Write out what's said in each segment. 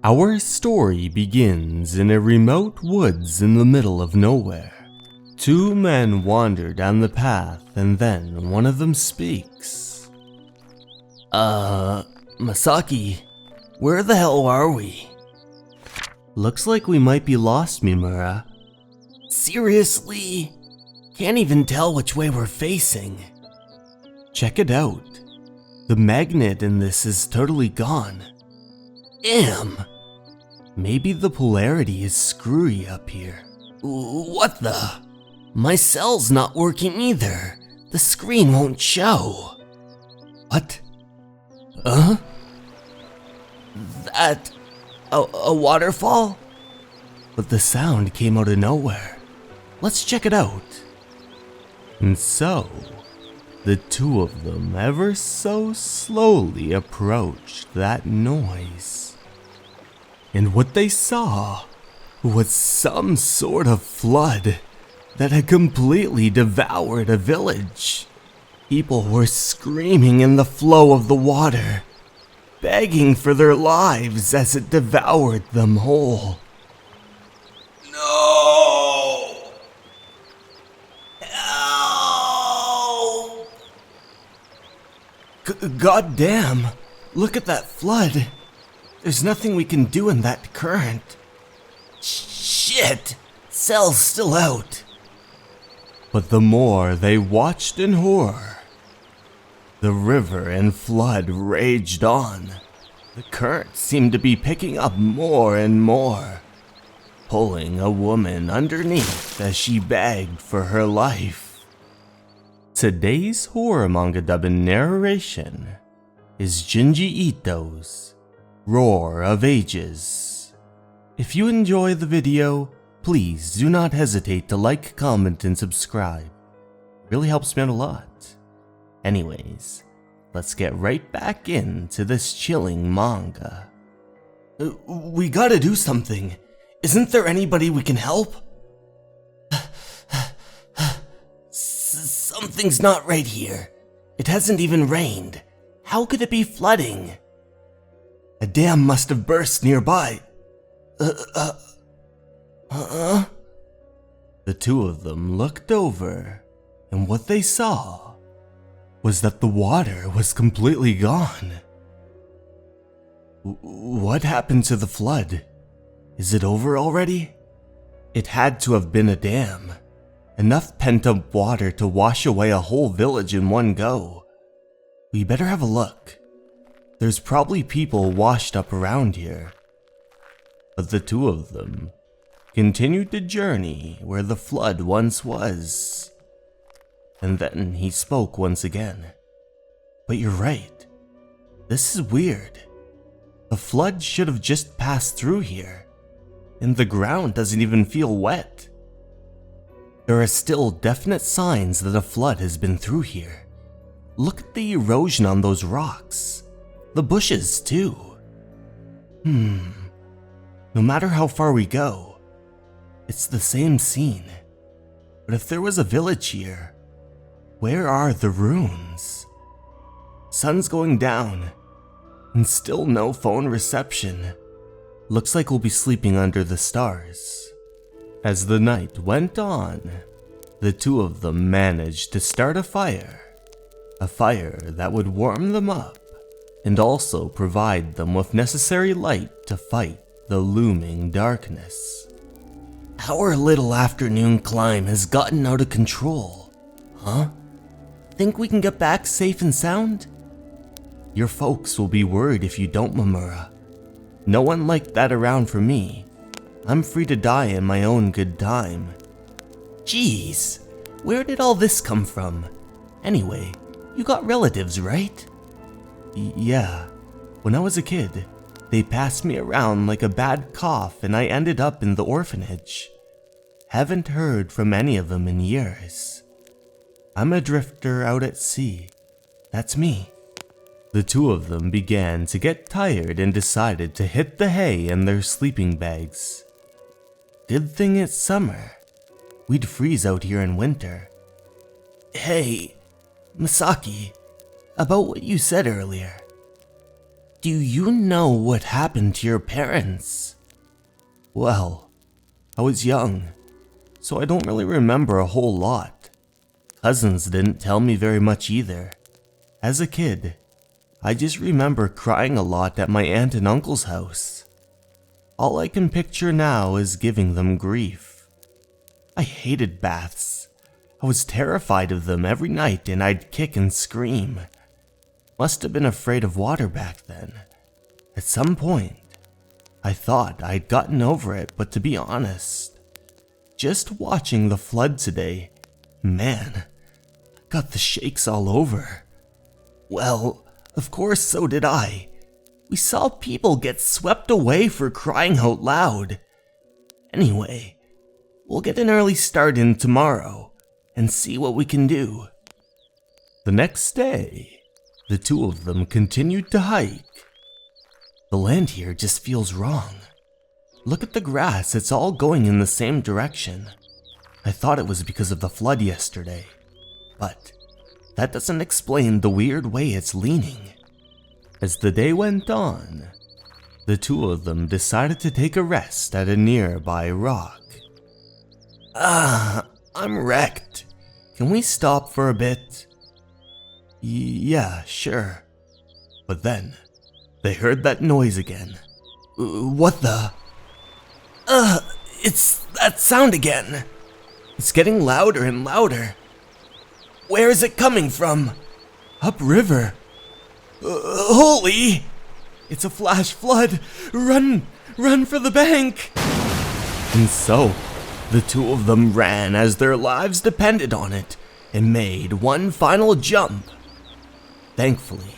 Our story begins in a remote woods in the middle of nowhere. Two men wander down the path and then one of them speaks. Masaki, where the hell are we? Looks like we might be lost, Mimura. Seriously? Can't even tell which way we're facing. Check it out. The magnet in this is totally gone. Maybe the polarity is screwy up here. What the? My cell's not working either. The screen won't show. What? That... a waterfall? But the sound came out of nowhere. Let's check it out. And so, the two of them ever so slowly approached that noise. And what they saw was some sort of flood that had completely devoured a village. People were screaming in the flow of the water, begging for their lives as it devoured them whole. No! Help! God damn! Look at that flood! There's nothing we can do in that current. Shit! Cell's still out. But the more they watched in horror, the river and flood raged on. The current seemed to be picking up more and more, pulling a woman underneath as she begged for her life. Today's horror manga dub and narration is Junji Ito's Roar of Ages. If you enjoy the video, please do not hesitate to like, comment, and subscribe. It really helps me out a lot. Anyways, let's get right back into this chilling manga. We gotta do something. Isn't there anybody we can help? Something's not right here. It hasn't even rained. How could it be flooding? A dam must have burst nearby. The two of them looked over, and what they saw was that the water was completely gone. What happened to the flood? Is it over already? It had to have been a dam. Enough pent-up water to wash away a whole village in one go. We better have a look. There's probably people washed up around here. But the two of them continued to journey where the flood once was. And then he spoke once again. But you're right. This is weird. The flood should have just passed through here, and the ground doesn't even feel wet. There are still definite signs that a flood has been through here. Look at the erosion on those rocks. The bushes, too. No matter how far we go, it's the same scene. But if there was a village here, where are the ruins? Sun's going down, and still no phone reception. Looks like we'll be sleeping under the stars. As the night went on, the two of them managed to start a fire that would warm them up and also provide them with necessary light to fight the looming darkness. Our little afternoon climb has gotten out of control. Think we can get back safe and sound? Your folks will be worried if you don't, Mamura. No one like that around for me. I'm free to die in my own good time. Jeez, where did all this come from? Anyway, you got relatives, right? Yeah. When I was a kid, they passed me around like a bad cough and I ended up in the orphanage. Haven't heard from any of them in years. I'm a drifter out at sea. That's me. The two of them began to get tired and decided to hit the hay in their sleeping bags. Good thing it's summer. We'd freeze out here in winter. Hey, Masaki, about what you said earlier. Do you know what happened to your parents? Well, I was young, so I don't really remember a whole lot. Cousins didn't tell me very much either. As a kid, I just remember crying a lot at my aunt and uncle's house. All I can picture now is giving them grief. I hated baths. I was terrified of them every night, and I'd kick and scream. Must have been afraid of water back then. At some point, I thought I'd gotten over it, but to be honest, just watching the flood today, man, got the shakes all over. Well, of course so did I. We saw people get swept away for crying out loud. Anyway, we'll get an early start in tomorrow and see what we can do. The next day, the two of them continued to hike. The land here just feels wrong. Look at the grass, it's all going in the same direction. I thought it was because of the flood yesterday, but that doesn't explain the weird way it's leaning. As the day went on, the two of them decided to take a rest at a nearby rock. I'm wrecked. Can we stop for a bit? Yeah, sure. But then, they heard that noise again. What the? It's that sound again. It's getting louder and louder. Where is it coming from? Upriver. Holy! It's a flash flood. Run for the bank. And so, the two of them ran as their lives depended on it and made one final jump. Thankfully,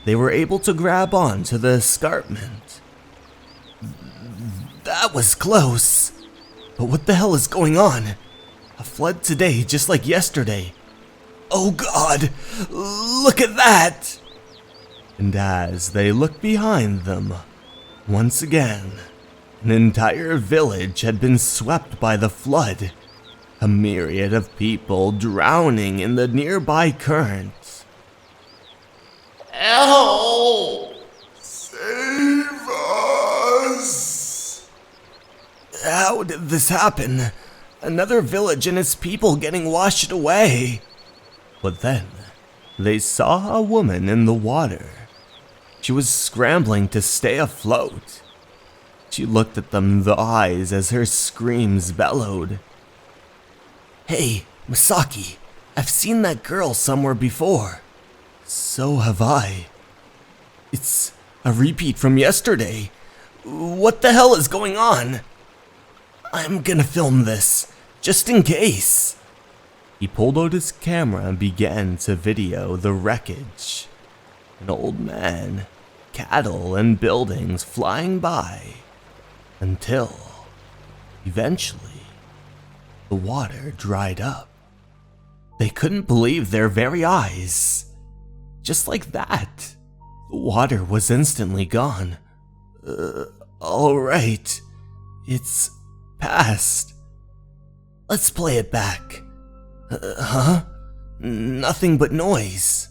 they were able to grab onto the escarpment. That was close. But what the hell is going on? A flood today, just like yesterday. Oh God, look at that! And as they looked behind them, once again, an entire village had been swept by the flood. A myriad of people drowning in the nearby current. Help! Save us! How did this happen? Another village and its people getting washed away. But then, they saw a woman in the water. She was scrambling to stay afloat. She looked at them, the eyes as her screams bellowed. Hey, Misaki, I've seen that girl somewhere before. So have I. It's a repeat from yesterday. What the hell is going on? I'm gonna film this, just in case. He pulled out his camera and began to video the wreckage. An old man, cattle, and buildings flying by. Until, eventually, the water dried up. They couldn't believe their very eyes. Just like that, the water was instantly gone. Alright, it's past. Let's play it back. Huh? Nothing but noise.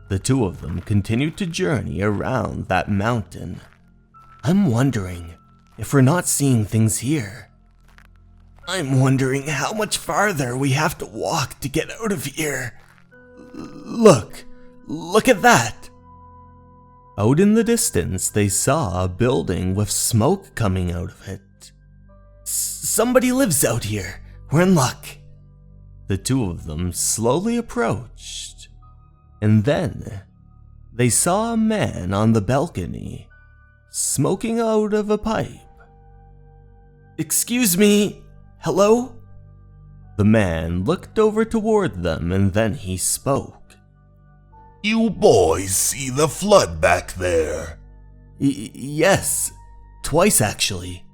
The two of them continued to journey around that mountain. I'm wondering if we're not seeing things here. I'm wondering how much farther we have to walk to get out of here. Look at that. Out in the distance, they saw a building with smoke coming out of it. Somebody lives out here. We're in luck. The two of them slowly approached, and then they saw a man on the balcony, smoking out of a pipe. Excuse me, hello? The man looked over toward them and then he spoke. You boys see the flood back there? Yes, twice actually.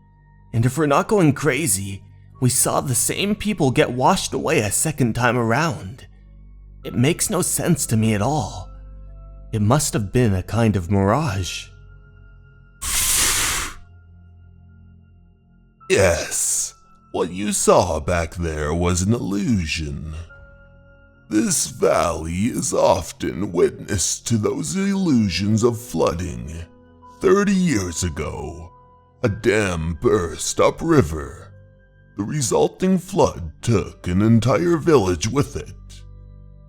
And if we're not going crazy, we saw the same people get washed away a second time around. It makes no sense to me at all. It must have been a kind of mirage. Yes, what you saw back there was an illusion. This valley is often witness to those illusions of flooding. 30 years ago, a dam burst upriver. The resulting flood took an entire village with it.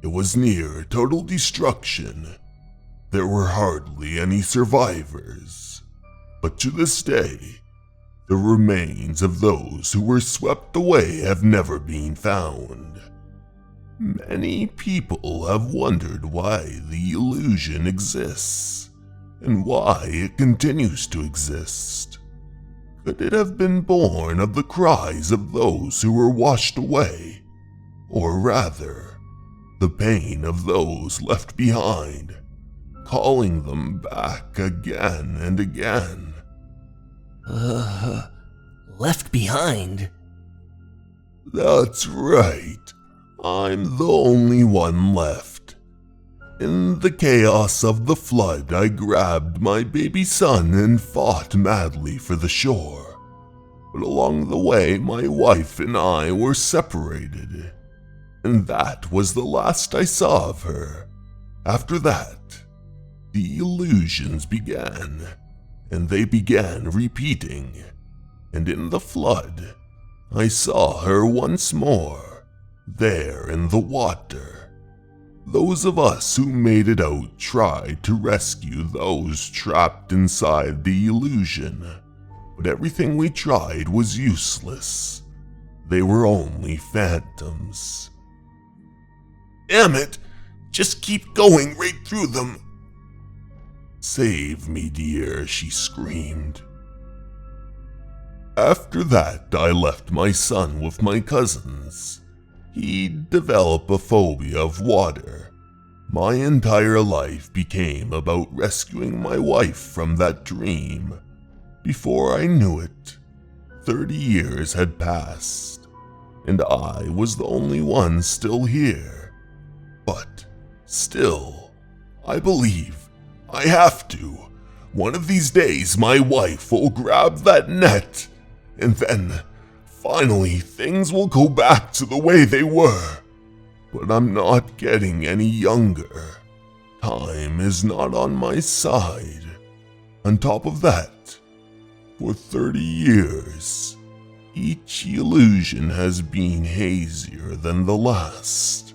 It was near total destruction. There were hardly any survivors. But to this day, the remains of those who were swept away have never been found. Many people have wondered why the illusion exists, and why it continues to exist. Could it have been born of the cries of those who were washed away? Or rather, the pain of those left behind, calling them back again and again? Left behind? That's right. I'm the only one left. In the chaos of the flood, I grabbed my baby son and fought madly for the shore. But along the way, my wife and I were separated. And that was the last I saw of her. After that, the illusions began, and they began repeating. And in the flood, I saw her once more, there in the water. Those of us who made it out tried to rescue those trapped inside the illusion, but everything we tried was useless. They were only phantoms. Damn it! Just keep going right through them! Save me, dear, she screamed. After that, I left my son with my cousins. He'd develop a phobia of water. My entire life became about rescuing my wife from that dream. Before I knew it, 30 years had passed, and I was the only one still here. But still, I believe I have to. One of these days, my wife will grab that net, and then finally, things will go back to the way they were. But I'm not getting any younger. Time is not on my side. On top of that, for 30 years, each illusion has been hazier than the last.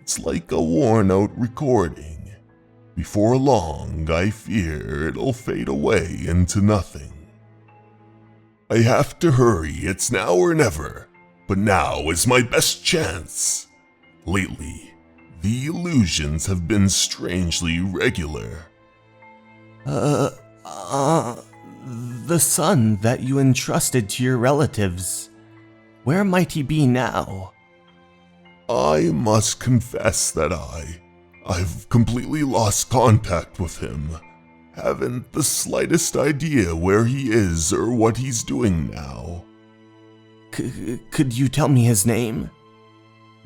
It's like a worn-out recording. Before long, I fear it'll fade away into nothing. I have to hurry, it's now or never, but now is my best chance. Lately, the illusions have been strangely regular. The son that you entrusted to your relatives, where might he be now? I must confess that I've completely lost contact with him. Haven't the slightest idea where he is or what he's doing now. Could you tell me his name?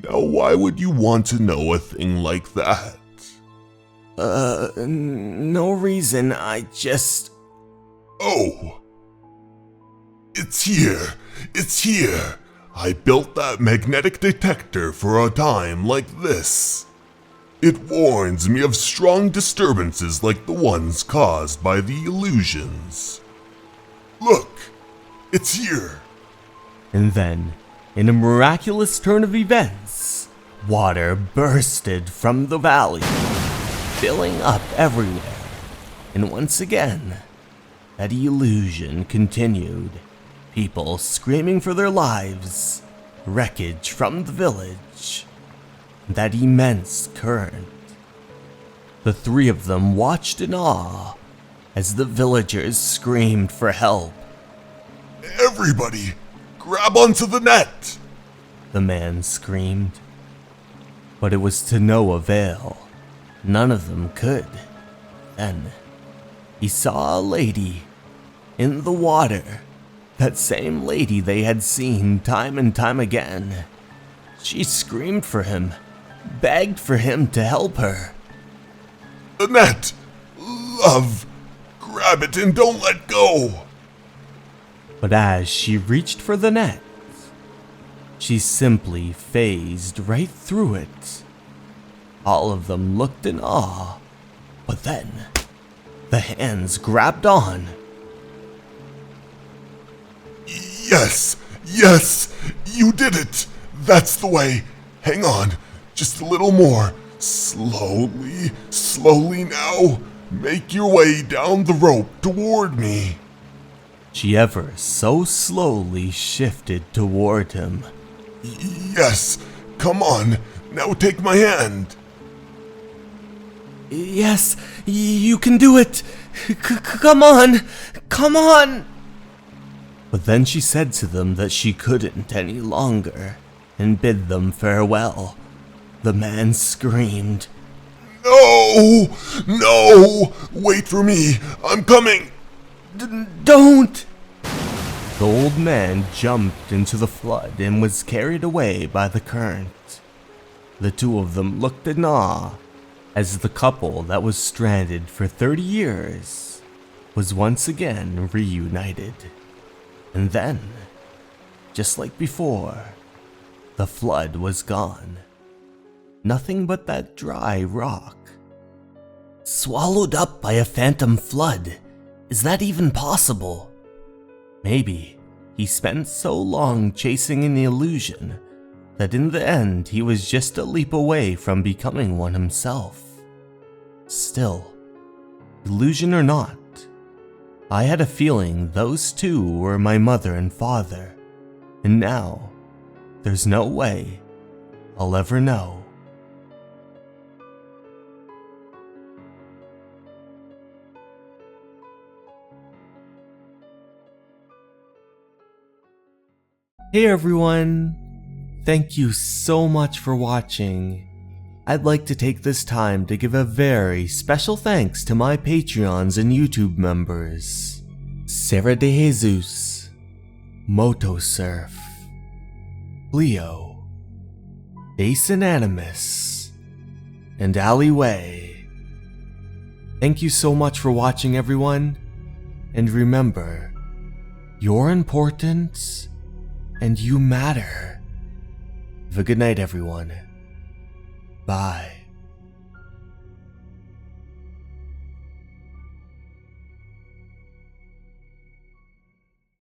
Now, why would you want to know a thing like that? No reason, I just... Oh! It's here! It's here! I built that magnetic detector for a time like this. It warns me of strong disturbances like the ones caused by the illusions. Look! It's here! And then, in a miraculous turn of events, water bursted from the valley, filling up everywhere. And once again, that illusion continued. People screaming for their lives, wreckage from the village, that immense current. The three of them watched in awe as the villagers screamed for help. Everybody, grab onto the net! The man screamed. But it was to no avail. None of them could. Then, he saw a lady in the water. That same lady they had seen time and time again. She screamed for him, begged for him to help her. The net! Love! Grab it and don't let go! But as she reached for the net, she simply phased right through it All of them looked in awe, but then the hands grabbed on. Yes, yes, you did it. That's the way. Hang on, just a little more. Slowly, slowly now. Make your way down the rope toward me. She ever so slowly shifted toward him. Yes, come on, now take my hand. Yes, you can do it. Come on, come on. But then she said to them that she couldn't any longer and bid them farewell. The man screamed, No! No! Wait for me! I'm coming! Don't! The old man jumped into the flood and was carried away by the current. The two of them looked in awe as the couple that was stranded for 30 years was once again reunited. And then, just like before, the flood was gone. Nothing but that dry rock. Swallowed up by a phantom flood. Is that even possible? Maybe he spent so long chasing an illusion that in the end he was just a leap away from becoming one himself. Still, illusion or not, I had a feeling those two were my mother and father, and now there's no way I'll ever know. Hey everyone! Thank you so much for watching. I'd like to take this time to give a very special thanks to my Patreons and YouTube members. Sarah De Jesus, Motosurf, Leo, Basin Animus, and Alleyway. Thank you so much for watching everyone, and remember, you're important and you matter. Have a good night everyone. Bye.